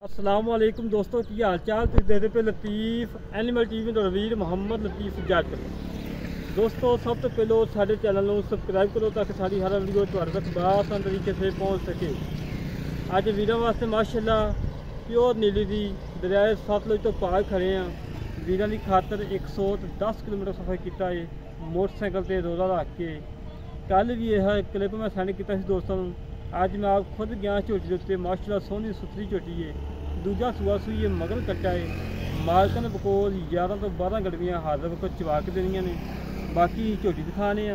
अस्सलाम वालेकुम दोस्तों की हाल चाल तुम देखते पे लतीफ़ एनिमल टीवी रवीर मोहम्मद लतीफ़ जट। दोस्तों सब तो पहले साढ़े चैनल को सबसक्राइब करो ताकि सारी हर वीडियो तुम्हारे तक आसान तरीके से पहुँच सके। अज वीरों वास्ते माशाल्लाह प्योर नीली दी दरियाए सतलुज तो पार खड़े हैं। वीरों की खातर 110 किलोमीटर सफ़र किया है मोटरसाइकिल से रोज़ा रख के। कल भी यह क्लिप मैं सेंड किया दोस्तों। अज मैं आप खुद गया झोटी के उत्ते माशाल्लाह सोहनी सुथरी झोटी है। दूजा सूआ सूई है मगर कट्टा है। मालक ने बकोल 11 तो 12 गड़वियाँ हाजिर को चवा के देनिया ने। बाकी झोटी दिखाने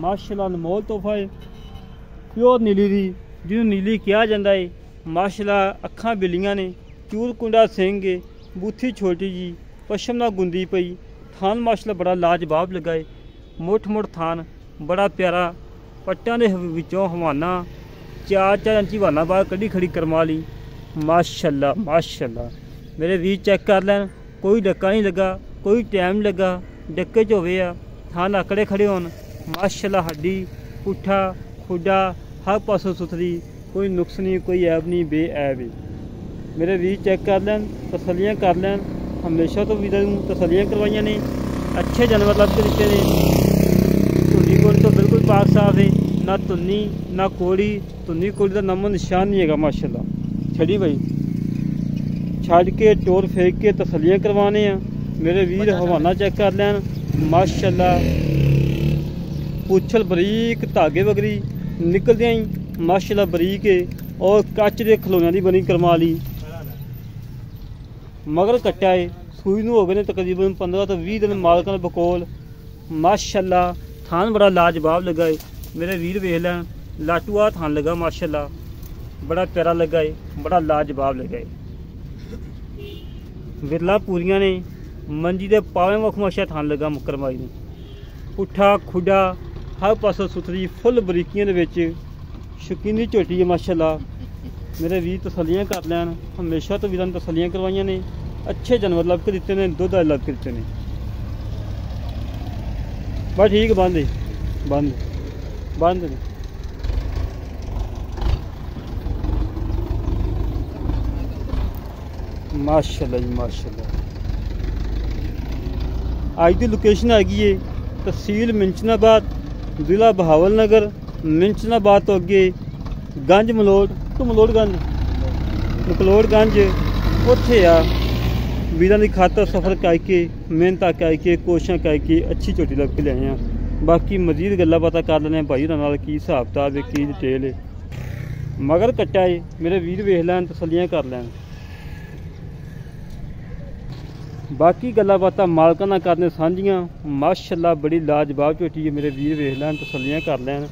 माशाल्लाह अनमोल तोहफा है प्योर नीली दी जिन्होंने नीली कहा जाता है। माशाल्लाह अखां बिलियां ने चूर कुंडा सिंह है बूथी छोटी जी पशम ना गुंदी पई। थान माशाल्लाह बड़ा लाजवाब लगा है। मुठ मुठ थान बड़ा प्यारा पट्टां दे विचों हवाना 4 इंची हवाना बाहर कड़ी खड़ी करमा ली। माशाल्लाह माशाल्लाह मेरे वीर चेक कर लैन कोई डक्का नहीं लगा कोई टाइम लगा डक्के च होवे थान आकड़े खड़े होन। माशाल्लाह हड्डी पुट्ठा खुडा हर पासों सुथरी कोई नुक्स नहीं कोई ऐब नहीं बेऐब है। मेरे वीर चेक कर लैन तसलियाँ कर लैन। हमेशा तो वीर तसलियाँ करवाइया ने अच्छे जानवर लभ के दिते ने। धुनी कोड़ी तो बिल्कुल पाक साफ है ना धुनी ना कोड़ी। धुनी कोड़ी का नामो निशान नहीं है। माशाल्लाह छड़ी भाई छड़ के टोर फेंक के तसलियाँ करवाने मेरे वीर हवाना चेक कर लैन। माशाल्लाह पुछल बरीक धागे वगरी निकलदियां ही माशाल्लाह बरीक है और कच के खिलौनों की बनी करमा ली। मगर कट्टा है सूई नूं हो गए ने तकरीबन 15 तो 20 दिन मालक ने बकोल। माशाल्लाह थान बड़ा लाजवाब लगा है। मेरे वीर वेख लैन लाटूआ थान लगा माशाल्लाह बड़ा प्यारा लगा है बड़ा लाजवाब लगा है। विरला पूरियां ने मंजी के पावे मखमाशा थान लगा मुकरमाई ने पुट्ठा खुडा हर पासों सुथरी फुल बरीकियां दे विच शौकीनी झोटी है। माशाल्लाह मेरे वीर तसलियाँ कर लैन। हमेशा तो वीरां तसलियाँ करवाइया ने अच्छे जानवर लभ के दिते ने दुध लभ के दिते ने। बस ठीक बंद बंद बंद ने। माशाल्लाह जी माशाल्लाह अज की लोकेशन हैगी है तहसील मिंचनाबाद जिला बहावल नगर। मिंचनाबाद तो अगे गंज मलोड़ तो मलोड़गंज मकलोड़गंज उत्थे आ। वीरां दी खातर सफ़र करके मेहनत करके कोशिशां करके अच्छी झोटी लभ के लिआए हैं। बाकी मजीद गल्लां बातां कर लैने भाई होरां नाल की हिसाब किताब है की डिटेल है। मगर कट्टा है मेरे वीर वेख लैन तसलियाँ कर लैन। बाकी गल्लां बातां मालकां नाल करने सांझियां। माशाल्लाह बड़ी लाजवाब झोटी है मेरे वीर वेख लैन तसलियाँ कर लैन।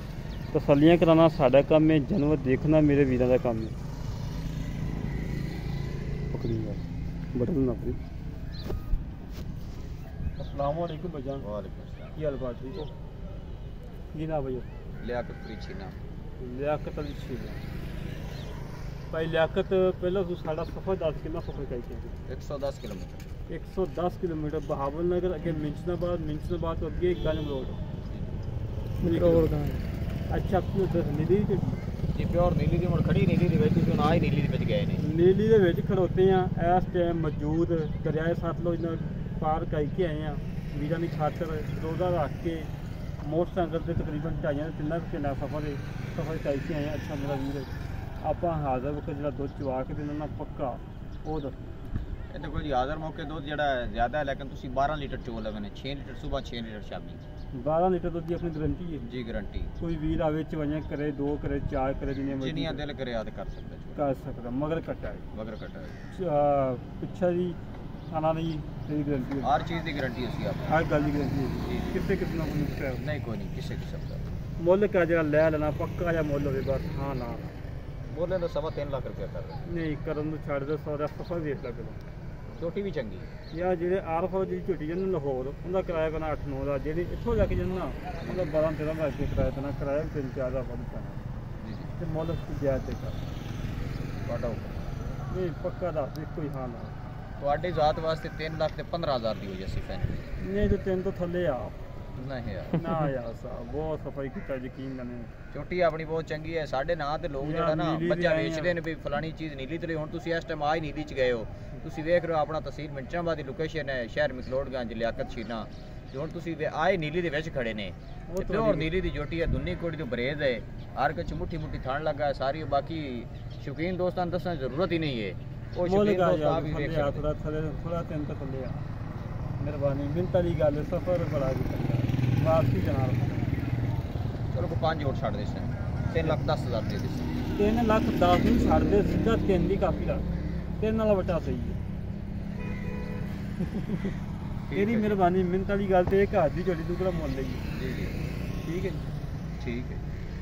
तसलियाँ कराना साडा काम है जानवर देखना मेरे वीरां दा काम है। बटन ना पड़ी। अस्सलाम वालेकुम भाईजान। वालेकुम सलाम। की हाल बात ठीक हो? की ना भैया? लियाकत अली छीना। लियाकत अली छीना भाई लियाकत पहला तू साड़ा सफ़र दस कितना सफ़र करके 110 किलोमीटर 110 किलोमीटर बहावल नगर अगे मिंचनाबाद तो अगे गंज मलोड़। अच्छा नीली जी प्योर नीली दी मुड़ खड़ी नीली दी विच जो ना ही नीली दी विच गए ने। नीली दे विच खड़ोते हैं इस टाइम मौजूद दरियाए सतलुज पार करके आए हैं। वीरां दी खातर रोज़ा रख के मोटरसाइकिल से तकरीबन 2.5 घंटे सफ़र करके आए हैं। अच्छा मेरा वीर आप हाज़र वक्त जो दुध चवा के देना पक्का वो दस ये कोई हाज़र मौके दुध जो ज़्यादा है लेकिन 12 लीटर चो लगे 6 लीटर सुबह 6 लीटर शामी 12 लीटर दुध की अपनी गारंटी है जी गारंटी। कोई वीर आवे चवाइयां करे 2 करे 4 करे जिन्नियां दिल करे याद कर सकता मगर कट्टा है मगर कट्टा है पिछा जी खाना नहीं तेरी गारंटी है हर चीज़ की गारंटी है आप हर गल की गारंटी है। कितने कितना कोई नुस्खा है नहीं कोई नहीं किसी किस्म का मुल का जरा लै लेना पक्का या मुल हो बस हाँ ना बोले तो 3.25 लाख रुपया कर रहे नहीं करन छड़ दो 100 सफर देख ला करो। छोटी भी चंगी है यार जो आरफ जी झोटी जाने लाहौर उनका किराया पैना 8-9 का जी इतों लैके जाना उनका 12-13 का अगे किराया पैना किराया भी 3-4 का वध पैना तो मुल जायज़ दे कर नहीं पक्का दस दे कोई हाँ ना ज़ात वास्ते 3 लाख 15 हज़ार की हो जाए नहीं तो 3 तो थले आ ਨਹੀਂ ਯਾਰ ਨਾ ਯਾਰ ਸਾਹਿਬ ਬਹੁਤ ਸਫਾਈ ਕੀਤਾ ਯਕੀਨ ਕਰਨੇ ਝੋਟੀ ਆਪਣੀ ਬਹੁਤ ਚੰਗੀ ਹੈ। ਸਾਡੇ ਨਾਂ ਤੇ ਲੋਕ ਯਾਰ ਜਿਹੜਾ ਨਾ ਨੀਲੀ ਬੱਚਾ ਵੀ ਆਏ ਵੇਚਦੇ ਆ। ਨੇ ਵੀ ਫਲਾਣੀ ਚੀਜ਼ ਨੀਲੀ ਤੇ ਹੁਣ ਤੁਸੀਂ ਇਸ ਟਾਈਮ ਆਹ ਹੀ ਨੀਲੀ ਚ ਗਏ ਹੋ। ਤੁਸੀਂ ਵੇਖ ਰਹੇ ਹੋ ਆਪਣਾ ਤਹਿਸੀਲ ਮਿੰਚਾਂਬਾਦ ਦੀ ਲੋਕੇਸ਼ਨ ਹੈ, ਸ਼ਹਿਰ ਮਕਲੋੜਗੰਜ ਲਿਆਕਤ ਸ਼ੀਨਾ ਤੇ ਹੁਣ ਤੁਸੀਂ ਆਏ ਨੀਲੀ ਦੇ ਵਿੱਚ ਖੜੇ ਨੇ। ਉਹ ਪਿਓਰ ਨੀਲੀ ਦੀ ਝੋਟੀ ਹੈ, ਦੁੰਨੀ ਕੋੜੀ ਤੋਂ ਬਰੇਜ਼ ਹੈ, ਹਰ ਕੁਝ ਮੁੱਠੀ ਮੁੱਠੀ ਥਣ ਲੱਗਾ ਹੈ ਸਾਰੀ। ਬਾਕੀ ਸ਼ੌਕੀਨ ਦੋਸਤਾਂ ਨੂੰ ਦੱਸਣ ਦੀ ਜ਼ਰੂਰਤ ਹੀ ਨਹੀਂ ਹੈ, ਉਹ ਸ਼ੌਕੀਨ ਦੋਸਤ ਆਪ ਹੀ ਵੇਖ ਸਕਦੇ। ਥੋੜਾ ਥੱਲੇ ਥੋੜਾ ਤਿੰਨ ਤੋਂ ਥੱਲੇ ਆ ਮਿਹਰਬਾਨੀ ਮਿੰਟ ਵਾਲੀ ਗੱਲ ਸਫਰ ਬੜਾ ਕੀਤਾ ਵਾਪਸੀ ਜਨਾਬ ਚਲੋ ਕੋ 5 ਹੋਰ ਛੱਡ ਦੇ ਸਨ 3,10,000 ਦੇ ਦੇ 3 ਲੱਖ 10 ਨੂੰ ਛੱਡ ਦੇ ਸਿੱਧਾ 3 ਦੀ ਕਾਪੀ ਲਾ 3 ਨਾਲ ਵਟਾ ਸਹੀ ਹੈ ਤੇਰੀ ਮਿਹਰਬਾਨੀ ਮਿੰਟ ਵਾਲੀ ਗੱਲ ਤੇ ਇੱਕ ਹੱਥ ਦੀ ਝੋਟੀ ਤੂੰ ਕਿਹੜਾ ਮੁੱਲ ਲਈ ਜੀ ਜੀ ਠੀਕ ਹੈ ਠੀਕ ਹੈ।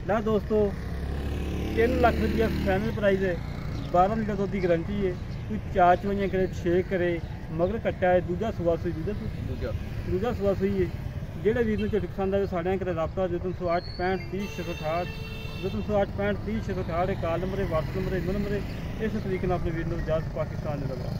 ਨਾ ਦੋਸਤੋ 3 ਲੱਖ ਰੁਪਇਆ ਫਾਈਨਲ ਪ੍ਰਾਈਸ ਹੈ। 12 ਲੀਟਰ ਦੁੱਧ ਦੀ ਗਾਰੰਟੀ ਹੈ। ਕੋਈ 4 ਚਵਈਆਂ ਕਰੇ 6 ਕਰੇ ਮਗਰ ਕੱਟਾ ਹੈ ਦੂਜਾ ਸੂਆ ਸੂਈ ਦੂਜਾ ਸੂਆ ਸੂਈ ਹੈ। ਜਿਹੜੇ ਵੀਰ ਨੂੰ ਝੋਟੀ ਪਸੰਦ ਆਵੇ ਸਾਡੇ ਨਾਲ ਕਰੇ ਰਾਬਤਾ 0308 65 30 668 0308 65 30 668 ਕਾਲ ਨੰਬਰ ਹੈ WhatsApp ਨੰਬਰ ਹੈ ਨੰਬਰ ਹੈ। ਇਸ ਤਰੀਕੇ ਨਾਲ ਆਪਣੇ ਵੀਰ ਨੂੰ ਇਜਾਜ਼ਤ ਪਾਕਿਸਤਾਨ ਦੇ ਲਗਾ।